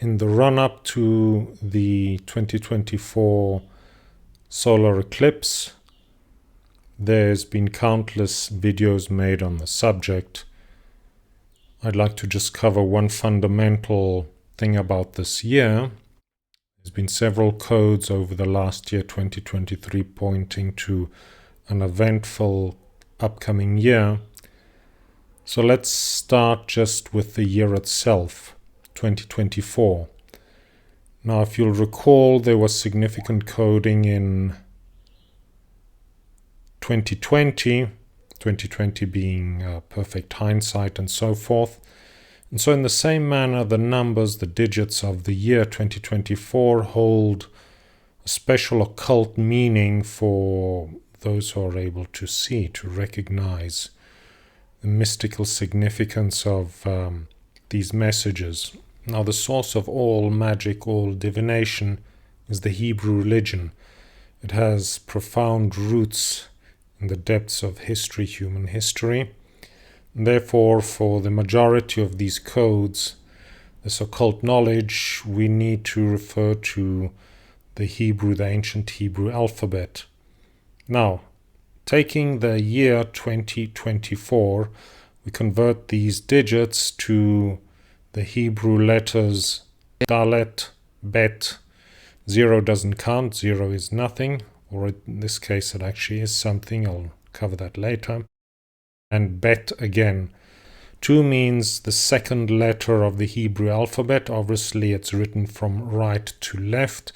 In the run-up to the 2024 solar eclipse, there's been countless videos made on the subject. I'd like to just cover one fundamental thing about this year. There's been several codes over the last year, 2023, pointing to an eventful upcoming year. So let's start just with the year itself, 2024. Now, if you'll recall, there was significant coding in 2020 being perfect hindsight and so forth. And so in the same manner, the numbers, the digits of the year 2024 hold a special occult meaning for those who are able to see, to recognize the mystical significance of these messages. Now, the source of all magic, all divination, is the Hebrew religion. It has profound roots in the depths of history, human history. And therefore, for the majority of these codes, this occult knowledge, we need to refer to the Hebrew, the ancient Hebrew alphabet. Now, taking the year 2024, we convert these digits to the Hebrew letters Dalet, Bet. 0 doesn't count, 0 is nothing, or in this case it actually is something, I'll cover that later. And Bet again. 2 means the second letter of the Hebrew alphabet. Obviously it's written from right to left.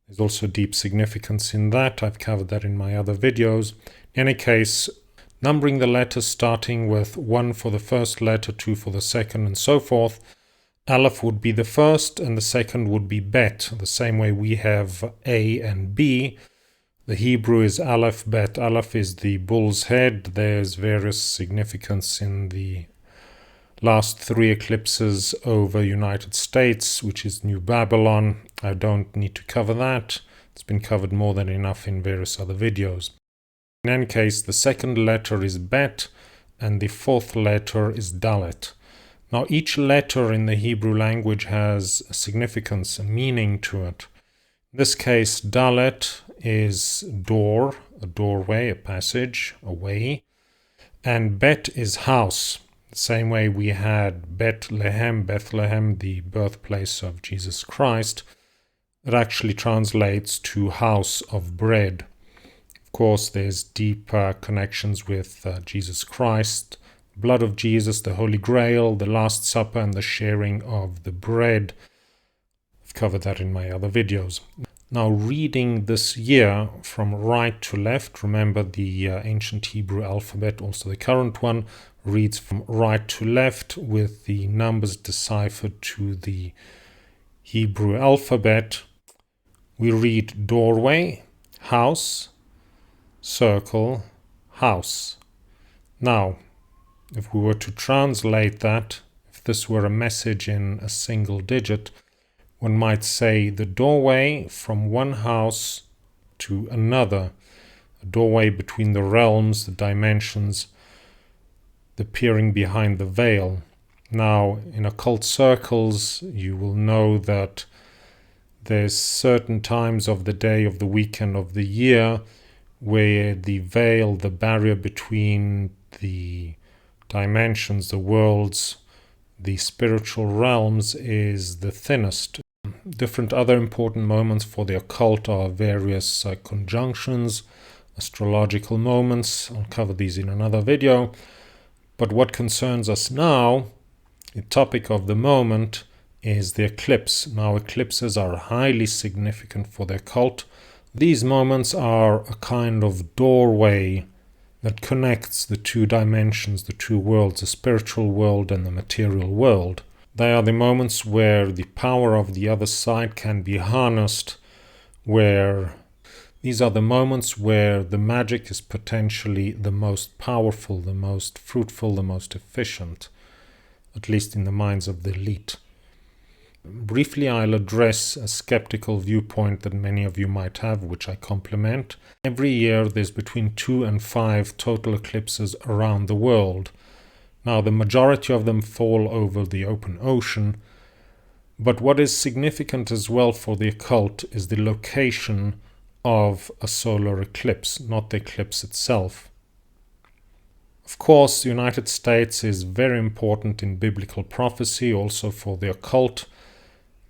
There's also deep significance in that. I've covered that in my other videos. In any case, numbering the letters starting with 1 for the first letter, 2 for the second, and so forth. Aleph would be the first, and the second would be Bet. The same way we have A and B. The Hebrew is Aleph, Bet. Aleph is the bull's head. There's various significance in the last 3 eclipses over United States, which is New Babylon. I don't need to cover that. It's been covered more than enough in various other videos. In any case, the second letter is Bet, and the fourth letter is Dalet. Now, each letter in the Hebrew language has a significance, a meaning to it. In this case, Dalet is door, a doorway, a passage, a way, and Bet is house. The same way we had Bethlehem, the birthplace of Jesus Christ, it actually translates to house of bread. Of course, there's deep connections with Jesus Christ, blood of Jesus, the Holy Grail, the Last Supper, and the sharing of the bread. I've covered that in my other videos. Now, reading this year from right to left, remember the ancient Hebrew alphabet, also the current one, reads from right to left with the numbers deciphered to the Hebrew alphabet. We read doorway, house, circle, house. Now, if we were to translate that, if this were a message in a single digit, one might say the doorway from one house to another, a doorway between the realms, the dimensions, the peering behind the veil. Now, in occult circles, you will know that there's certain times of the day, of the weekend, of the year where the veil, the barrier between the dimensions, the worlds, the spiritual realms is the thinnest. Different other important moments for the occult are various conjunctions, astrological moments. I'll cover these in another video. But what concerns us now, the topic of the moment, is the eclipse. Now, eclipses are highly significant for the occult. These moments are a kind of doorway that connects the two dimensions, the two worlds, the spiritual world and the material world. They are the moments where the power of the other side can be harnessed, where these are the moments where the magic is potentially the most powerful, the most fruitful, the most efficient, at least in the minds of the elite. Briefly, I'll address a skeptical viewpoint that many of you might have, which I compliment. Every year there's between 2 and 5 total eclipses around the world. Now, the majority of them fall over the open ocean, But what is significant as well for the occult is the location of a solar eclipse, not the eclipse itself. Of course, the United States is very important in biblical prophecy, also for the occult,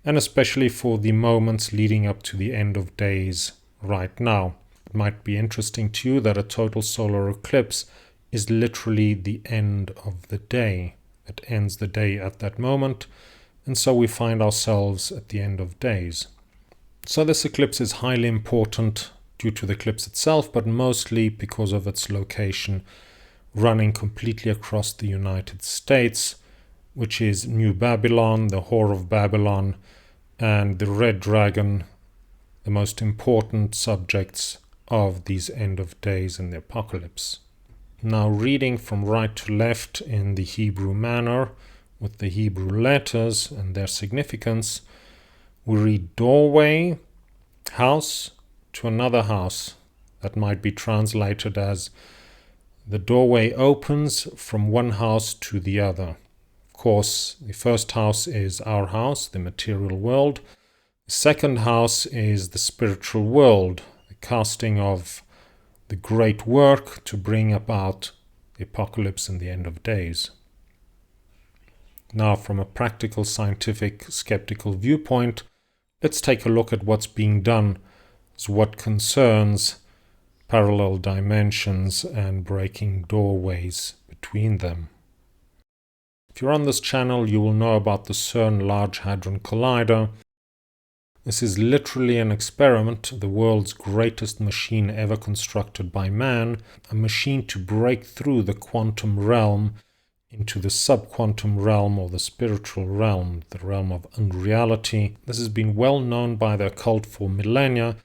and especially for the moments leading up to the end of days right now. It might be interesting to you that a total solar eclipse is literally the end of the day. It ends the day at that moment, and so we find ourselves at the end of days. So this eclipse is highly important due to the eclipse itself, but mostly because of its location running completely across the United States, which is New Babylon, the Whore of Babylon, and the Red Dragon, the most important subjects of these end of days in the apocalypse. Now, reading from right to left in the Hebrew manner, with the Hebrew letters and their significance, we read doorway, house to another house. That might be translated as the doorway opens from one house to the other. Of course, the first house is our house, the material world. The second house is the spiritual world, the casting of the great work to bring about the apocalypse and the end of days. Now, from a practical, scientific, skeptical viewpoint, let's take a look at what's being done as what concerns parallel dimensions and breaking doorways between them. If you're on this channel, you will know about the CERN Large Hadron Collider. This is literally an experiment, the world's greatest machine ever constructed by man, a machine to break through the quantum realm into the subquantum realm or the spiritual realm, the realm of unreality. This has been well known by the occult for millennia,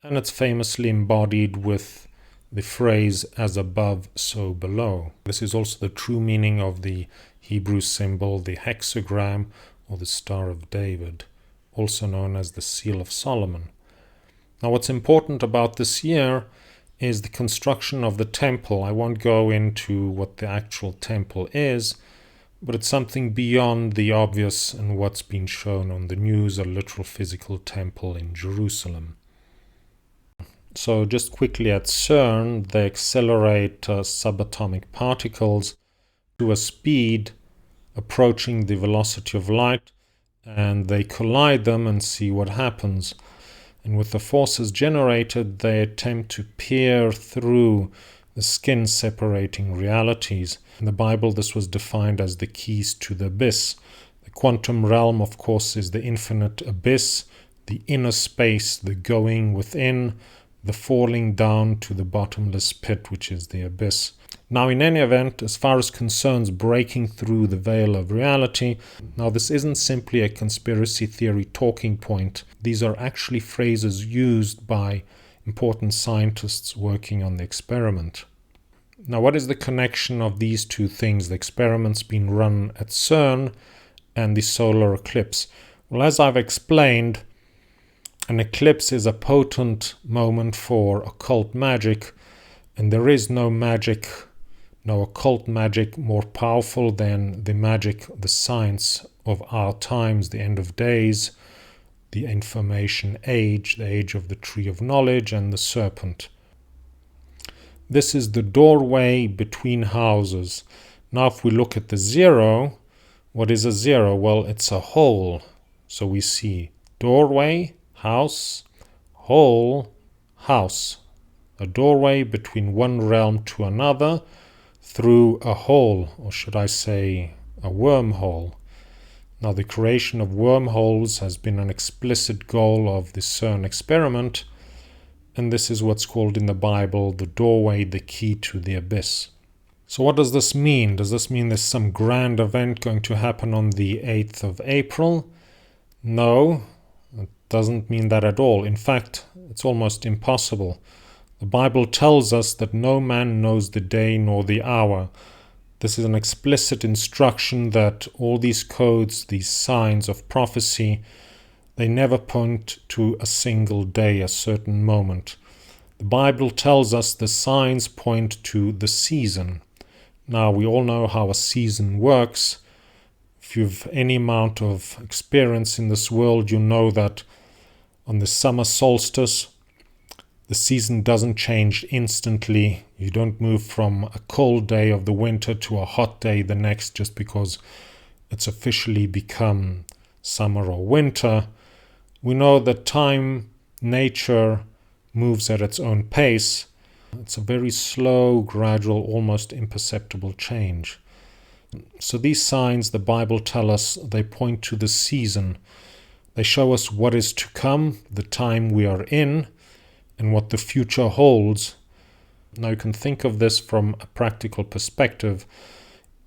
and it's famously embodied with the phrase, as above, so below. This is also the true meaning of the Hebrew symbol, the hexagram, or the Star of David, also known as the Seal of Solomon. Now, what's important about this year is the construction of the temple. I won't go into what the actual temple is, but it's something beyond the obvious and what's been shown on the news, a literal physical temple in Jerusalem. So just quickly, at CERN, they accelerate subatomic particles to a speed approaching the velocity of light, and they collide them and see what happens. And with the forces generated, they attempt to peer through the skin-separating realities. In the Bible, this was defined as the keys to the abyss. The quantum realm, of course, is the infinite abyss, the inner space, the going within, the falling down to the bottomless pit, which is the abyss. Now, in any event, as far as concerns breaking through the veil of reality, now this isn't simply a conspiracy theory talking point. These are actually phrases used by important scientists working on the experiment. Now, what is the connection of these two things, the experiments being run at CERN and the solar eclipse? Well, as I've explained, an eclipse is a potent moment for occult magic, and there is no magic, no occult magic more powerful than the magic, the science of our times, the end of days, the information age, the age of the tree of knowledge, and the serpent. This is the doorway between houses. Now, if we look at the zero, what is a zero? Well, it's a hole. So we see doorway, house, hole, house. A doorway between one realm to another through a hole, or should I say a wormhole. Now, the creation of wormholes has been an explicit goal of the CERN experiment, and this is what's called in the Bible the doorway, the key to the abyss. So what does this mean? Does this mean there's some grand event going to happen on the 8th of April? No, it doesn't mean that at all. In fact, it's almost impossible. The Bible tells us that no man knows the day nor the hour. This is an explicit instruction that all these codes, these signs of prophecy, they never point to a single day, a certain moment. The Bible tells us the signs point to the season. Now, we all know how a season works. If you've any amount of experience in this world, you know that on the summer solstice, the season doesn't change instantly. You don't move from a cold day of the winter to a hot day the next just because it's officially become summer or winter. We know that time, nature moves at its own pace. It's a very slow, gradual, almost imperceptible change. So these signs, the Bible tells us, they point to the season. They show us what is to come, the time we are in, and what the future holds. Now you can think of this from a practical perspective.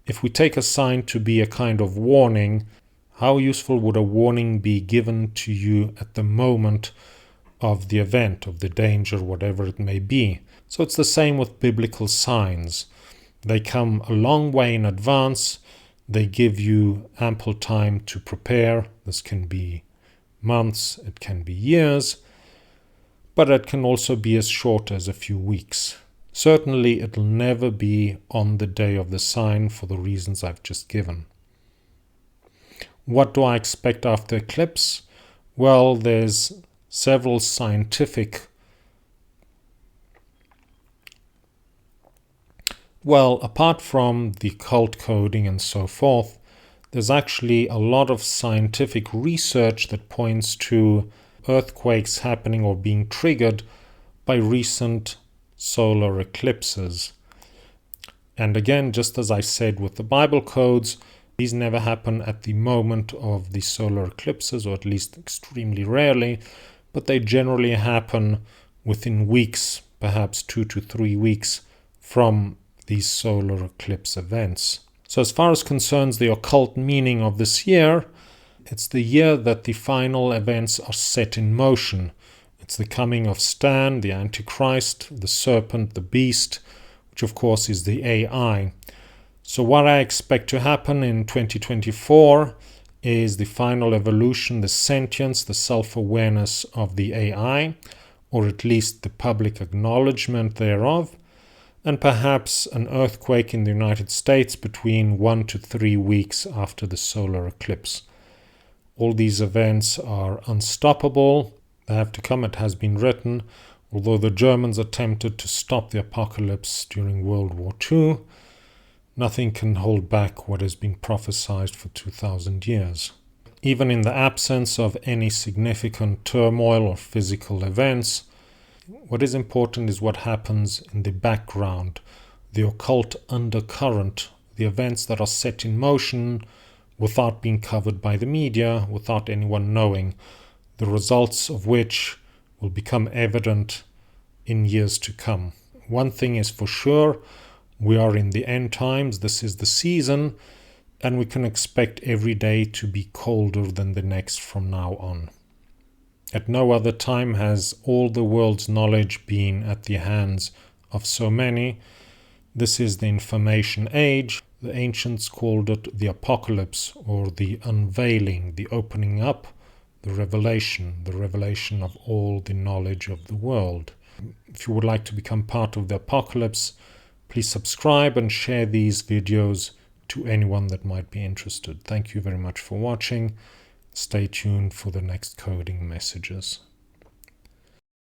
If we take a sign to be a kind of warning, how useful would a warning be given to you at the moment of the event, of the danger, whatever it may be? So it's the same with biblical signs. They come a long way in advance. They give you ample time to prepare. This can be months, it can be years, but it can also be as short as a few weeks. Certainly, it'll never be on the day of the sign for the reasons I've just given. What do I expect after eclipse? Well, there's several scientific apart from the occult coding and so forth, there's actually a lot of scientific research that points to earthquakes happening or being triggered by recent solar eclipses. And again, just as I said with the Bible codes, these never happen at the moment of the solar eclipses, or at least extremely rarely, but they generally happen within weeks, perhaps 2 to 3 weeks from these solar eclipse events. So as far as concerns the occult meaning of this year, it's the year that the final events are set in motion. It's the coming of Stan, the Antichrist, the serpent, the beast, which of course is the AI. So what I expect to happen in 2024 is the final evolution, the sentience, the self-awareness of the AI, or at least the public acknowledgement thereof, and perhaps an earthquake in the United States between 1 to 3 weeks after the solar eclipse. All these events are unstoppable. They have to come, it has been written. Although the Germans attempted to stop the apocalypse during World War II, nothing can hold back what has been prophesied for 2,000 years. Even in the absence of any significant turmoil or physical events, what is important is what happens in the background, the occult undercurrent, the events that are set in motion without being covered by the media, without anyone knowing, the results of which will become evident in years to come. One thing is for sure, we are in the end times, this is the season, and we can expect every day to be colder than the next from now on. At no other time has all the world's knowledge been at the hands of so many. This is the information age. The ancients called it the apocalypse, or the unveiling, the opening up, the revelation of all the knowledge of the world. If you would like to become part of the apocalypse, please subscribe and share these videos to anyone that might be interested. Thank you very much for watching. Stay tuned for the next coding messages.